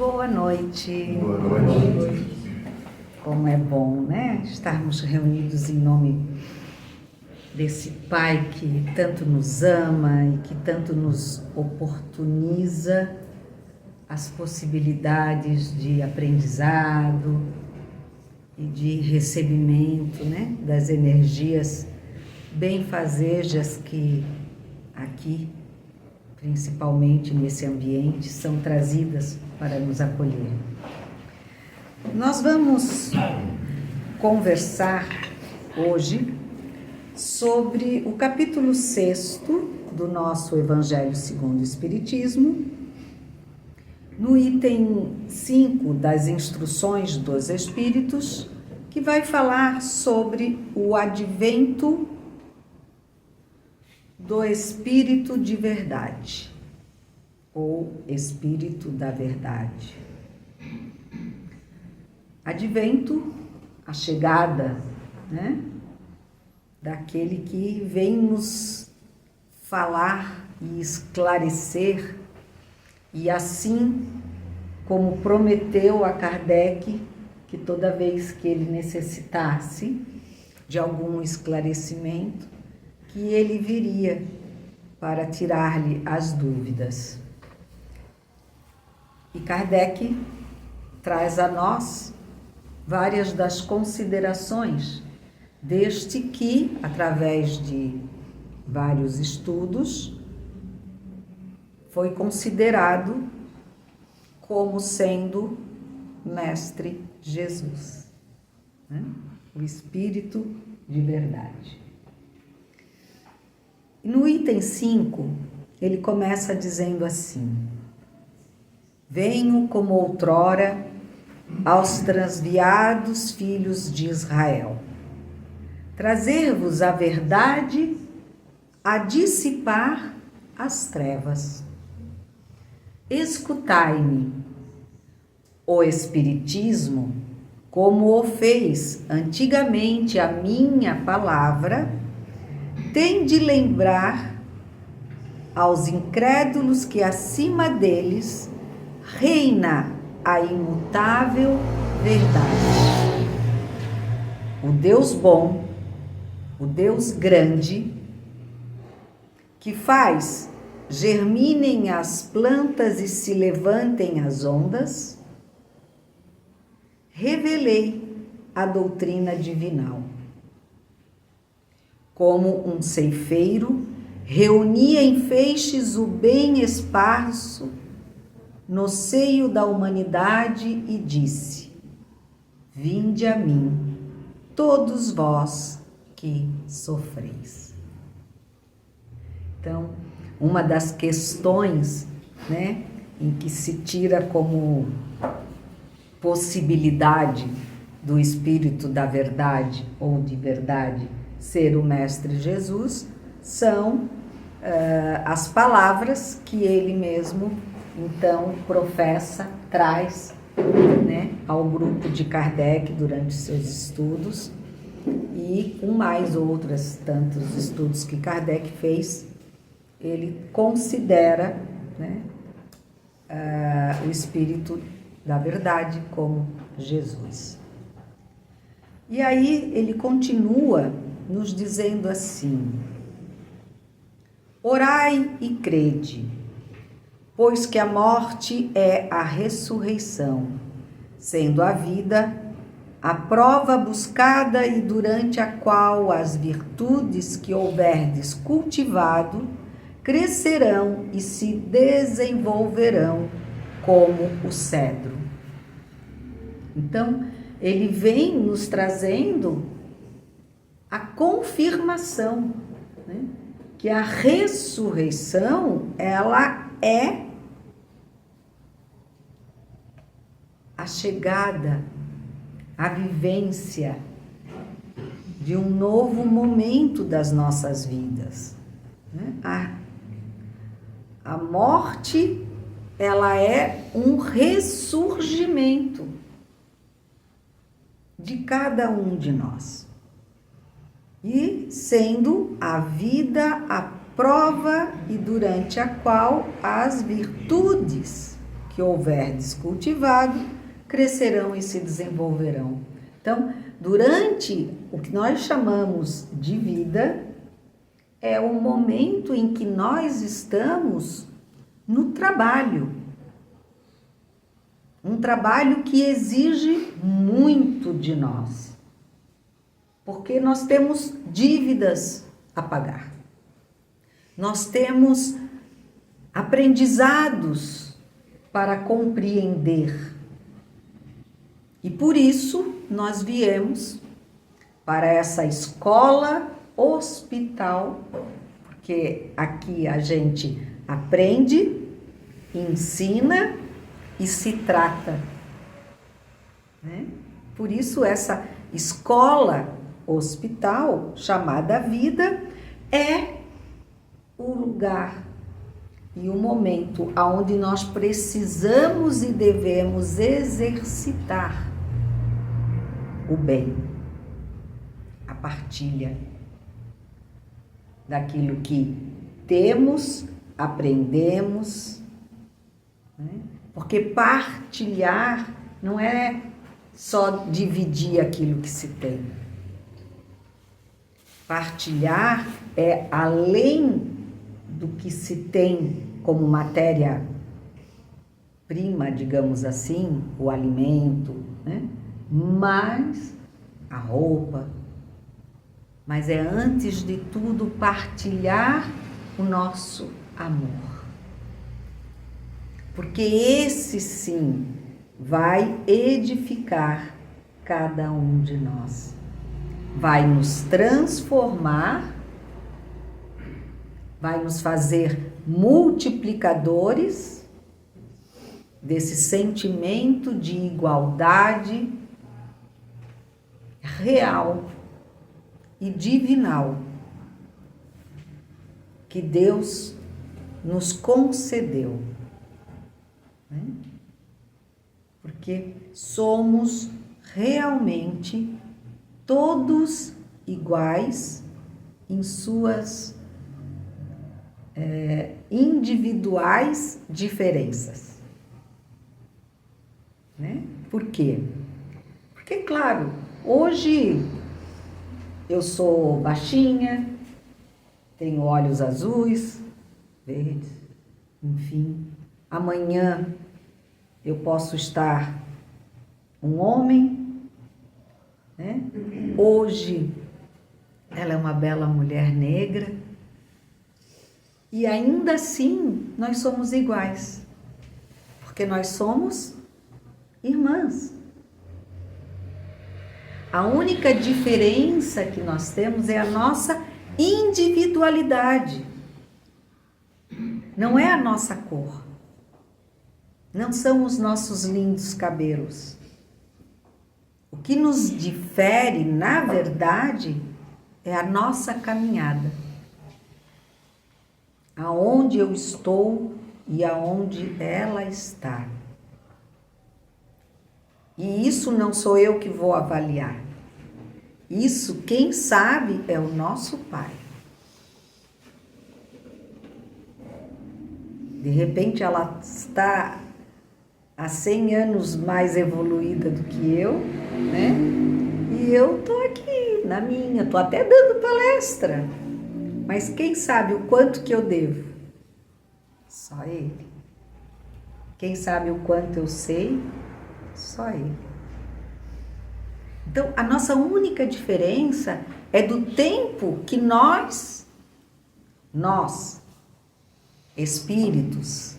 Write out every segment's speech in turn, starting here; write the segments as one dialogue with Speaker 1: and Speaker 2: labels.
Speaker 1: Boa noite.
Speaker 2: Boa noite.
Speaker 1: Como é bom, né? Estarmos reunidos em nome desse Pai que tanto nos ama e que tanto nos oportuniza as possibilidades de aprendizado e de recebimento, né? Das energias benfazejas que aqui, principalmente nesse ambiente, são trazidas para nos acolher. Nós vamos conversar hoje sobre o capítulo 6 do nosso Evangelho segundo o Espiritismo, no item 5 das Instruções dos Espíritos, que vai falar sobre o advento do Espírito de Verdade, ou Espírito da Verdade. Advento, a chegada, né, daquele que vem nos falar e esclarecer, e assim como prometeu a Kardec, que toda vez que ele necessitasse de algum esclarecimento, que ele viria para tirar-lhe as dúvidas. E Kardec traz a nós várias das considerações deste que, através de vários estudos, foi considerado como sendo Mestre Jesus, né? O Espírito de Verdade. E no item 5, ele começa dizendo assim: venho como outrora aos transviados filhos de Israel, trazer-vos a verdade a dissipar as trevas. Escutai-me. O Espiritismo, como o fez antigamente a minha palavra, tem de lembrar aos incrédulos que acima deles reina a imutável verdade. O Deus bom, o Deus grande, que faz germinem as plantas e se levantem as ondas, revelei a doutrina divinal. Como um ceifeiro, reunia em feixes o bem esparso no seio da humanidade e disse: vinde a mim, todos vós que sofreis. Então, uma das questões, né, em que se tira como possibilidade do Espírito da Verdade ou de verdade ser o Mestre Jesus, são as palavras que ele mesmo, então, professa, traz, né, ao grupo de Kardec durante seus estudos, e com mais outros tantos estudos que Kardec fez, ele considera, né, o Espírito da Verdade como Jesus. E aí ele continua nos dizendo assim: orai e crede, pois que a morte é a ressurreição, sendo a vida a prova buscada e durante a qual as virtudes que houverdes cultivado crescerão e se desenvolverão como o cedro. Então, ele vem nos trazendo a confirmação, né, que a ressurreição, ela é a chegada, a vivência de um novo momento das nossas vidas, né? A morte, ela é um ressurgimento de cada um de nós. E sendo a vida a prova e durante a qual as virtudes que houver descultivado, crescerão e se desenvolverão. Então, durante o que nós chamamos de vida, é o momento em que nós estamos no trabalho. Um trabalho que exige muito de nós, porque nós temos dívidas a pagar. Nós temos aprendizados para compreender. E por isso nós viemos para essa escola hospital, porque aqui a gente aprende, ensina e se trata, né? Por isso essa escola hospital chamada vida é o lugar e o momento onde nós precisamos e devemos exercitar o bem, a partilha daquilo que temos, aprendemos, né? Porque partilhar não é só dividir aquilo que se tem. Partilhar é além do que se tem como matéria-prima, digamos assim, o alimento, né? Mas a roupa. Mas é antes de tudo partilhar o nosso amor. Porque esse sim vai edificar cada um de nós. Vai nos transformar, vai nos fazer multiplicadores desse sentimento de igualdade real e divinal que Deus nos concedeu, né? Porque somos realmente todos iguais em suas individuais diferenças, né? Por quê? Porque, claro, hoje eu sou baixinha, tenho olhos azuis, verdes, enfim. Amanhã eu posso estar um homem, né? Hoje ela é uma bela mulher negra. E ainda assim nós somos iguais, porque nós somos irmãs. A única diferença que nós temos é a nossa individualidade. Não é a nossa cor. Não são os nossos lindos cabelos. O que nos difere, na verdade, é a nossa caminhada. Aonde eu estou e aonde ela está. E isso não sou eu que vou avaliar. Isso, quem sabe, é o nosso Pai. De repente, ela está há 100 anos mais evoluída do que eu, né? E eu tô aqui na minha, tô até dando palestra. Mas quem sabe o quanto que eu devo? Só Ele. Quem sabe o quanto eu sei? Só Ele. Então, a nossa única diferença é do tempo que nós, espíritos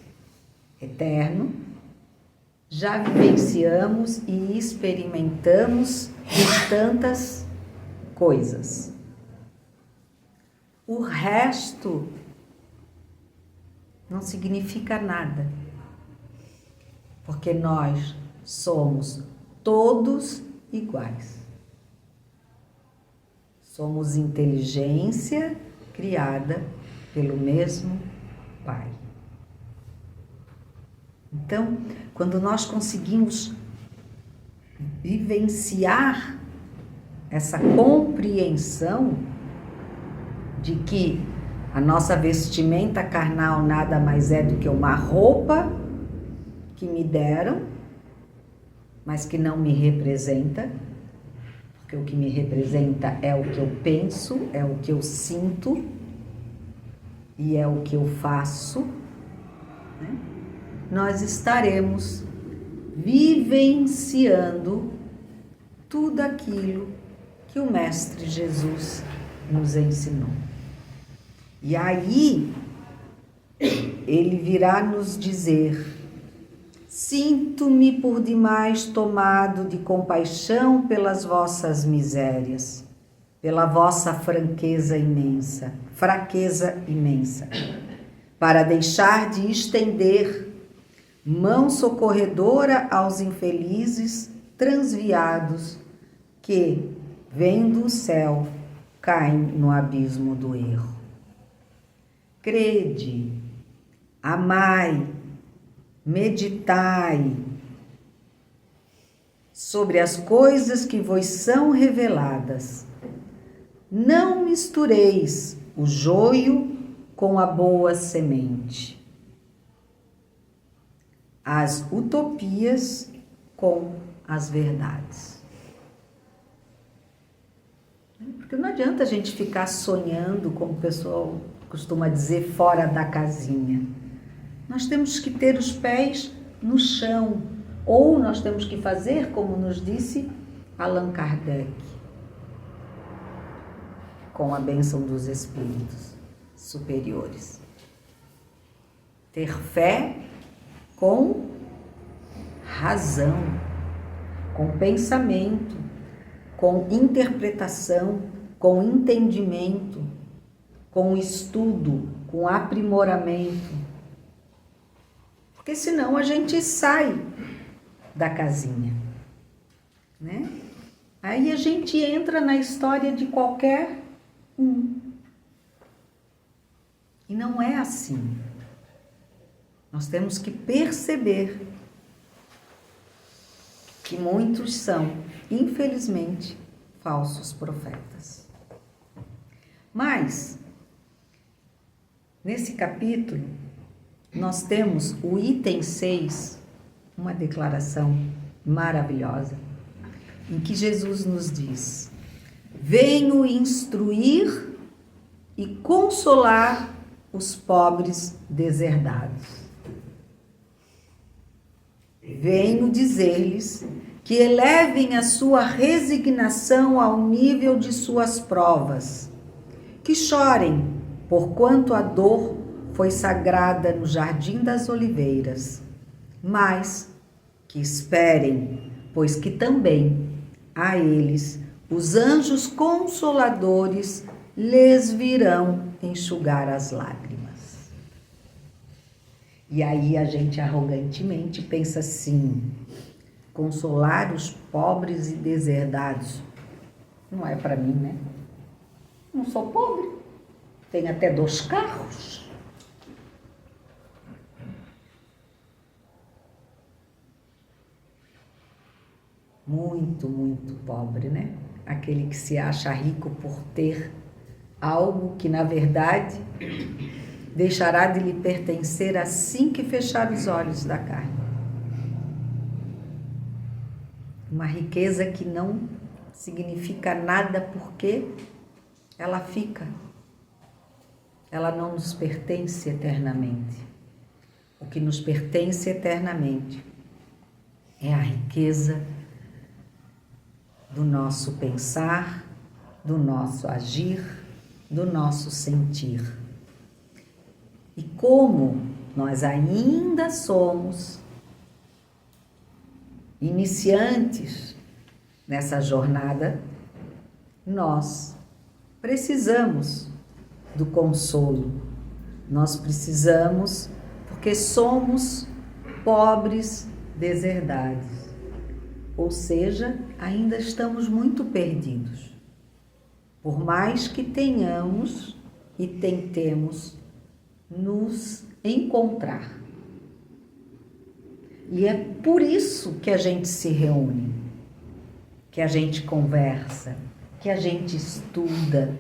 Speaker 1: eternos, já vivenciamos e experimentamos de tantas coisas. O resto não significa nada, porque nós somos todos iguais. Somos inteligência criada pelo mesmo Pai. Então, quando nós conseguimos vivenciar essa compreensão de que a nossa vestimenta carnal nada mais é do que uma roupa que me deram, mas que não me representa, porque o que me representa é o que eu penso, é o que eu sinto e é o que eu faço, né? Nós estaremos vivenciando tudo aquilo que o Mestre Jesus nos ensinou. E aí, ele virá nos dizer: sinto-me por demais tomado de compaixão pelas vossas misérias, pela vossa fraqueza imensa, para deixar de estender mão socorredora aos infelizes transviados que, vendo o céu, caem no abismo do erro. Crede, amai, meditai sobre as coisas que vos são reveladas. Não mistureis o joio com a boa semente, as utopias com as verdades. Porque não adianta a gente ficar sonhando, como o pessoal costuma dizer, fora da casinha. Nós temos que ter os pés no chão, ou nós temos que fazer, como nos disse Allan Kardec, com a bênção dos espíritos superiores. Ter fé com razão, com pensamento, com interpretação, com entendimento, com estudo, com aprimoramento. Porque senão a gente sai da casinha, né? Aí a gente entra na história de qualquer um. E não é assim. Nós temos que perceber que muitos são, infelizmente, falsos profetas. Mas, nesse capítulo, nós temos o item 6, uma declaração maravilhosa, em que Jesus nos diz: venho instruir e consolar os pobres deserdados. Venho dizer-lhes que elevem a sua resignação ao nível de suas provas, que chorem, porquanto a dor foi sagrada no jardim das oliveiras, mas que esperem, pois que também a eles os anjos consoladores lhes virão enxugar as lágrimas. E aí a gente arrogantemente pensa assim: consolar os pobres e deserdados não é para mim, né? Não sou pobre, tenho até 2 carros. Muito, muito pobre, né? Aquele que se acha rico por ter algo que, na verdade, deixará de lhe pertencer assim que fechar os olhos da carne. Uma riqueza que não significa nada porque ela fica. Ela não nos pertence eternamente. O que nos pertence eternamente é a riqueza do nosso pensar, do nosso agir, do nosso sentir. E como nós ainda somos iniciantes nessa jornada, nós precisamos do consolo. Nós precisamos, porque somos pobres deserdados. Ou seja, ainda estamos muito perdidos. Por mais que tenhamos e tentemos nos encontrar. E é por isso que a gente se reúne, que a gente conversa, que a gente estuda.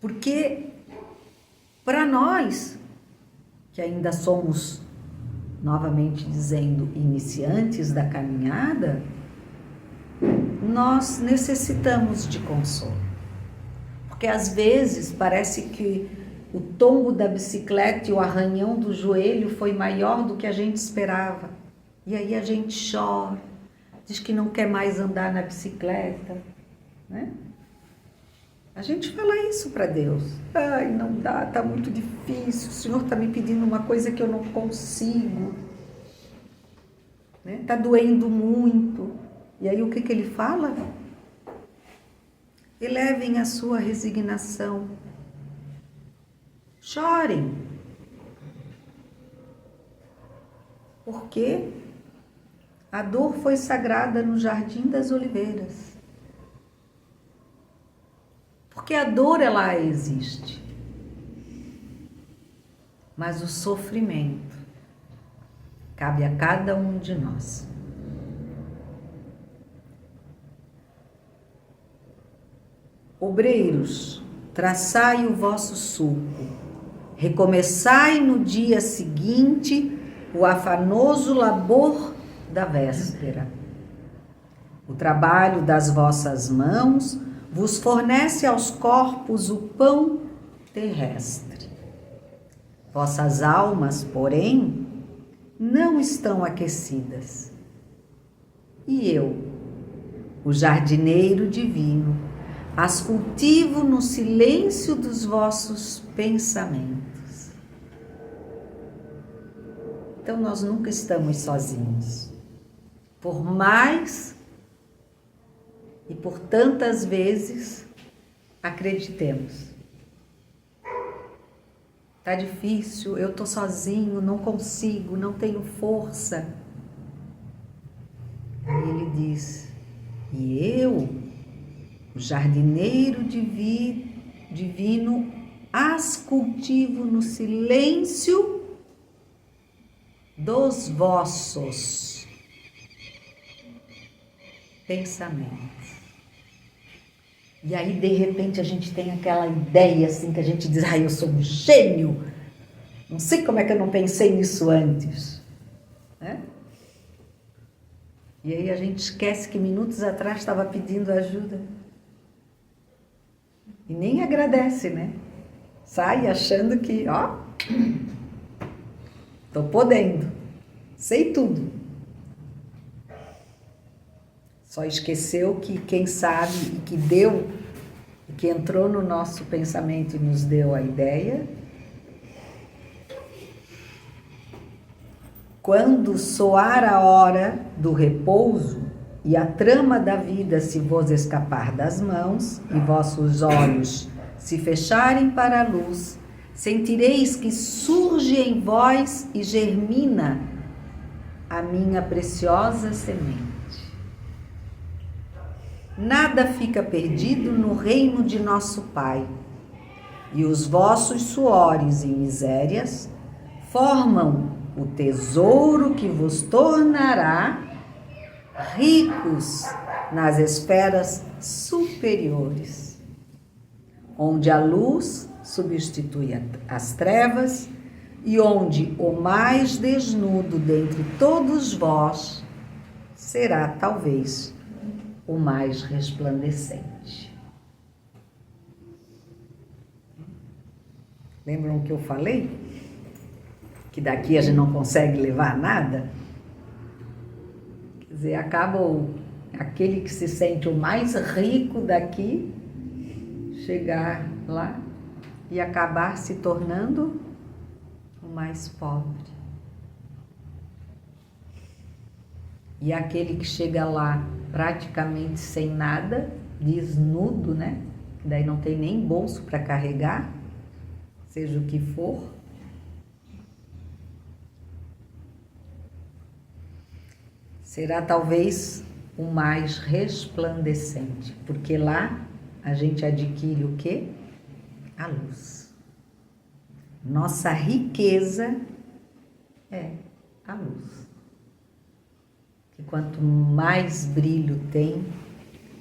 Speaker 1: Porque para nós, que ainda somos novamente dizendo, iniciantes da caminhada, nós necessitamos de consolo. Porque às vezes parece que o tombo da bicicleta e o arranhão do joelho foi maior do que a gente esperava. E aí a gente chora, diz que não quer mais andar na bicicleta, né? A gente fala isso para Deus. Ai, não dá, tá muito difícil, o Senhor está me pedindo uma coisa que eu não consigo. Né? Tá doendo muito. E aí o que ele fala? Elevem a sua resignação. Chorem. Porque a dor foi sagrada no Jardim das Oliveiras. Porque a dor, ela existe. Mas o sofrimento cabe a cada um de nós. Obreiros, traçai o vosso sulco, recomeçai no dia seguinte o afanoso labor da véspera. O trabalho das vossas mãos vos fornece aos corpos o pão terrestre. Vossas almas, porém, não estão aquecidas. E eu, o jardineiro divino, as cultivo no silêncio dos vossos pensamentos. Então nós nunca estamos sozinhos. Por mais e por tantas vezes acreditemos. Tá difícil, eu tô sozinho, não consigo, não tenho força. Aí ele diz: e eu, o jardineiro divino, as cultivo no silêncio dos vossos pensamentos. E aí, de repente, a gente tem aquela ideia assim, que a gente diz: eu sou um gênio, não sei como é que eu não pensei nisso antes, né? E aí a gente esquece que minutos atrás estava pedindo ajuda. E nem agradece, né? Sai achando que, tô podendo, sei tudo. Só esqueceu que quem sabe e que deu, que entrou no nosso pensamento e nos deu a ideia. Quando soar a hora do repouso e a trama da vida se vos escapar das mãos e vossos olhos se fecharem para a luz, sentireis que surge em vós e germina a minha preciosa semente. Nada fica perdido no reino de nosso Pai, e os vossos suores e misérias formam o tesouro que vos tornará ricos nas esferas superiores, onde a luz substitui as trevas e onde o mais desnudo dentre todos vós será talvez o mais resplandecente. Lembram que eu falei? Que daqui a gente não consegue levar nada? Quer dizer, acaba aquele que se sente o mais rico daqui, chegar lá e acabar se tornando o mais pobre. E aquele que chega lá praticamente sem nada, desnudo, né? Daí não tem nem bolso para carregar, seja o que for. Será talvez o mais resplandecente, porque lá a gente adquire o quê? A luz. Nossa riqueza é a luz. Que quanto mais brilho tem,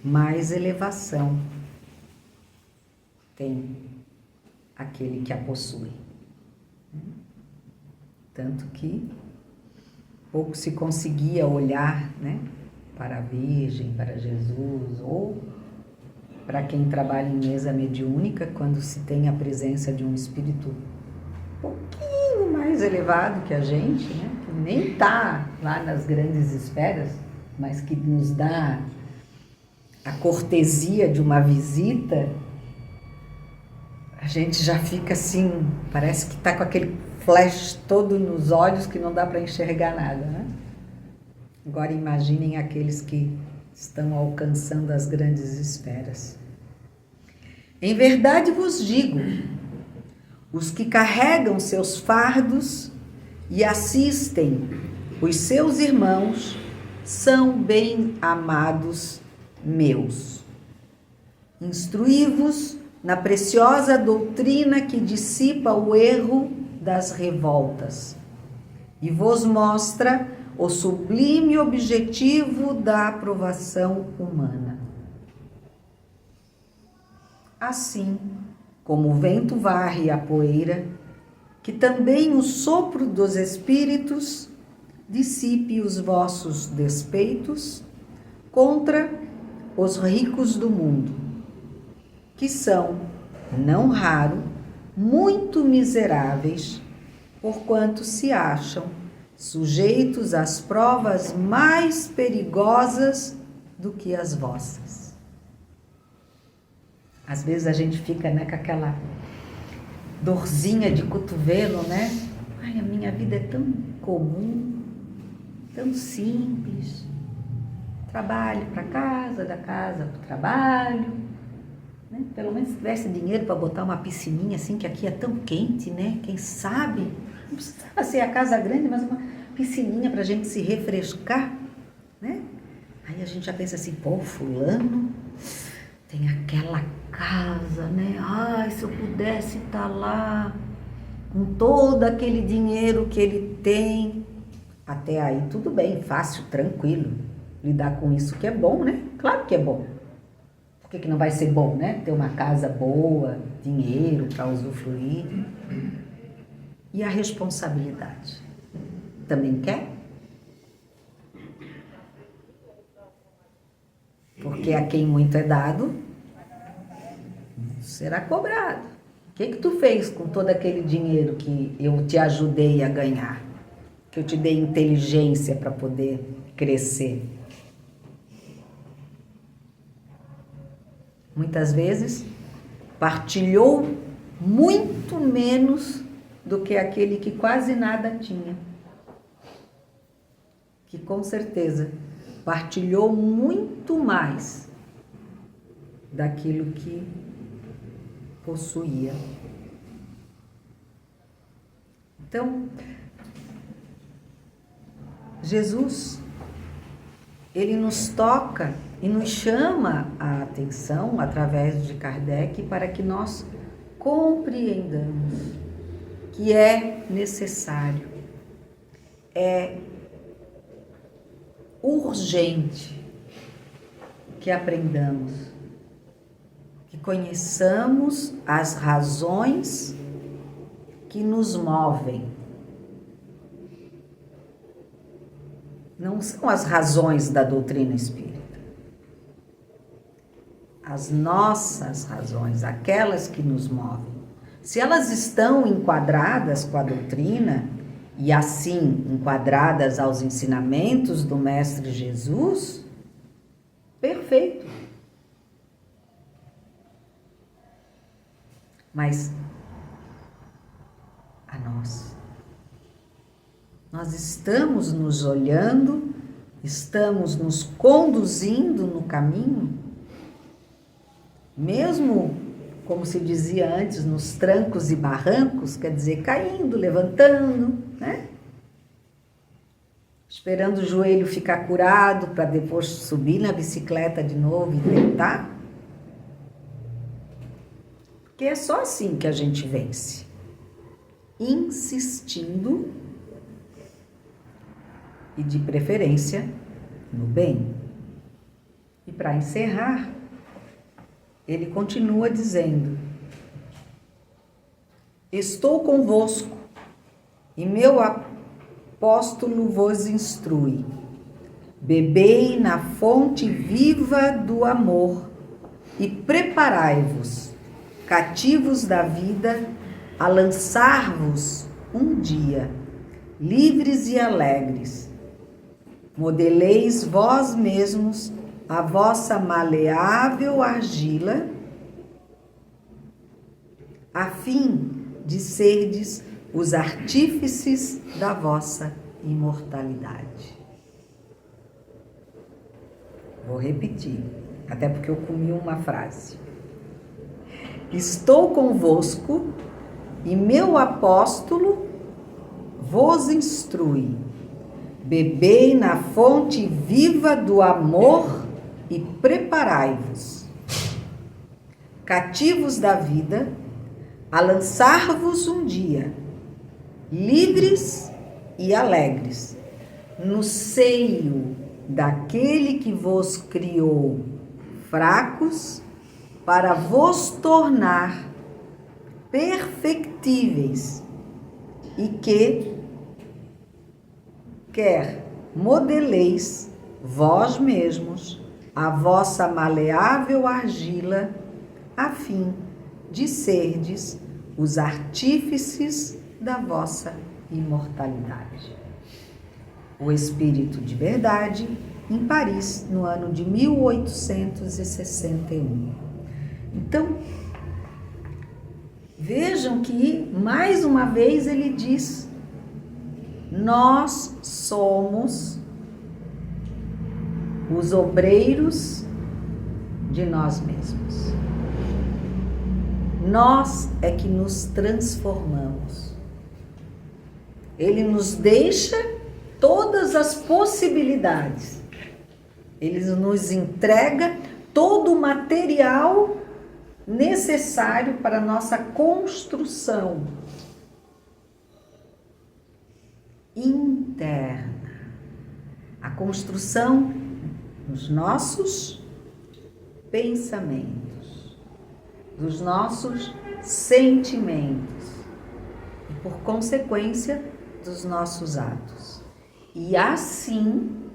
Speaker 1: mais elevação tem aquele que a possui. Tanto que pouco se conseguia olhar, né, para a Virgem, para Jesus, ou para quem trabalha em mesa mediúnica, quando se tem a presença de um espírito um pouquinho mais elevado que a gente, né, que nem está lá nas grandes esferas, mas que nos dá a cortesia de uma visita, a gente já fica assim, parece que está com aquele flash todo nos olhos que não dá para enxergar nada, né? Agora imaginem aqueles que estão alcançando as grandes esferas. Em verdade vos digo, os que carregam seus fardos e assistem os seus irmãos são bem amados meus. Instruí-vos na preciosa doutrina que dissipa o erro das revoltas e vos mostra o sublime objetivo da aprovação humana. Assim como o vento varre a poeira, que também o sopro dos espíritos dissipe os vossos despeitos contra os ricos do mundo, que são, não raro, muito miseráveis, porquanto se acham sujeitos às provas mais perigosas do que as vossas. Às vezes a gente fica, né, com aquela dorzinha de cotovelo, né? Ai, a minha vida é tão comum, tão simples. Trabalho para casa, da casa para o trabalho, né? Pelo menos se tivesse dinheiro para botar uma piscininha assim, que aqui é tão quente, né? Quem sabe? Não precisava ser a casa grande, mas uma piscininha para a gente se refrescar, né? Aí a gente já pensa assim, pô, fulano tem aquela casa, né? Ai, se eu pudesse estar lá com todo aquele dinheiro que ele tem. Até aí tudo bem, fácil, tranquilo. Lidar com isso que é bom, né? Claro que é bom. Por que não vai ser bom, né? Ter uma casa boa, dinheiro para usufruir. E a responsabilidade? Também quer? Porque a quem muito é dado, será cobrado. O que tu fez com todo aquele dinheiro que eu te ajudei a ganhar? Que eu te dei inteligência para poder crescer? Muitas vezes partilhou muito menos do que aquele que quase nada tinha. Que com certeza partilhou muito mais daquilo que possuía. Então, Jesus, ele nos toca e nos chama a atenção através de Kardec para que nós compreendamos que é necessário, é urgente que aprendamos, que conheçamos as razões que nos movem. Não são as razões da doutrina espírita. As nossas razões, aquelas que nos movem. Se elas estão enquadradas com a doutrina, e assim enquadradas aos ensinamentos do Mestre Jesus, perfeito. Mas a nós estamos nos olhando, estamos nos conduzindo no caminho, mesmo, como se dizia antes, nos trancos e barrancos, quer dizer, caindo, levantando, né? Esperando o joelho ficar curado para depois subir na bicicleta de novo e tentar. Porque é só assim que a gente vence. Insistindo e, de preferência, no bem. E para encerrar, ele continua dizendo: estou convosco e meu apóstolo vos instrui. Bebei na fonte viva do amor e preparai-vos, cativos da vida, a lançar-vos um dia, livres e alegres. Modeleis vós mesmos a vossa maleável argila, a fim de serdes os artífices da vossa imortalidade. Vou repetir, até porque eu comi uma frase. Estou convosco e meu apóstolo vos instrui. Bebei na fonte viva do amor e preparai-vos, cativos da vida, a lançar-vos um dia, livres e alegres, no seio daquele que vos criou fracos, para vos tornar perfectíveis, e que quer modeleis vós mesmos a vossa maleável argila, a fim de serdes os artífices da vossa imortalidade. O Espírito de Verdade, em Paris, no ano de 1861. Então, vejam que, mais uma vez, ele diz: nós somos os obreiros de nós mesmos. Nós é que nos transformamos. Ele nos deixa todas as possibilidades. Ele nos entrega todo o material necessário para a nossa construção interna. A construção dos nossos pensamentos, dos nossos sentimentos e, por consequência, dos nossos atos. E assim,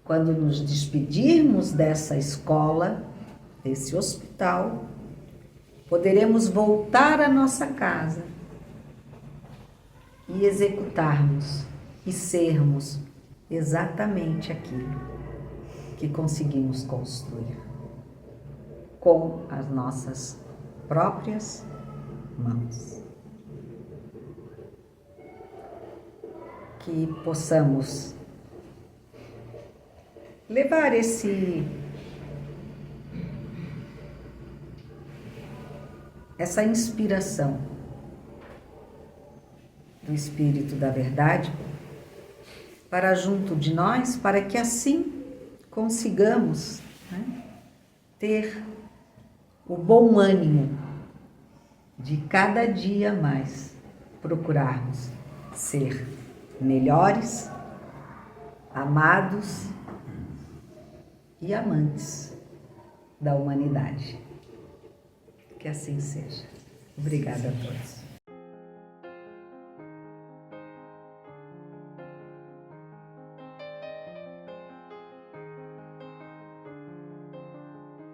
Speaker 1: quando nos despedirmos dessa escola, desse hospital, poderemos voltar à nossa casa e executarmos e sermos exatamente aquilo que conseguimos construir com as nossas próprias mãos. Que possamos levar essa inspiração do Espírito da Verdade para junto de nós, para que assim consigamos, ter o bom ânimo de cada dia mais procurarmos ser melhores, amados e amantes da humanidade. Que assim seja. Obrigada a todos.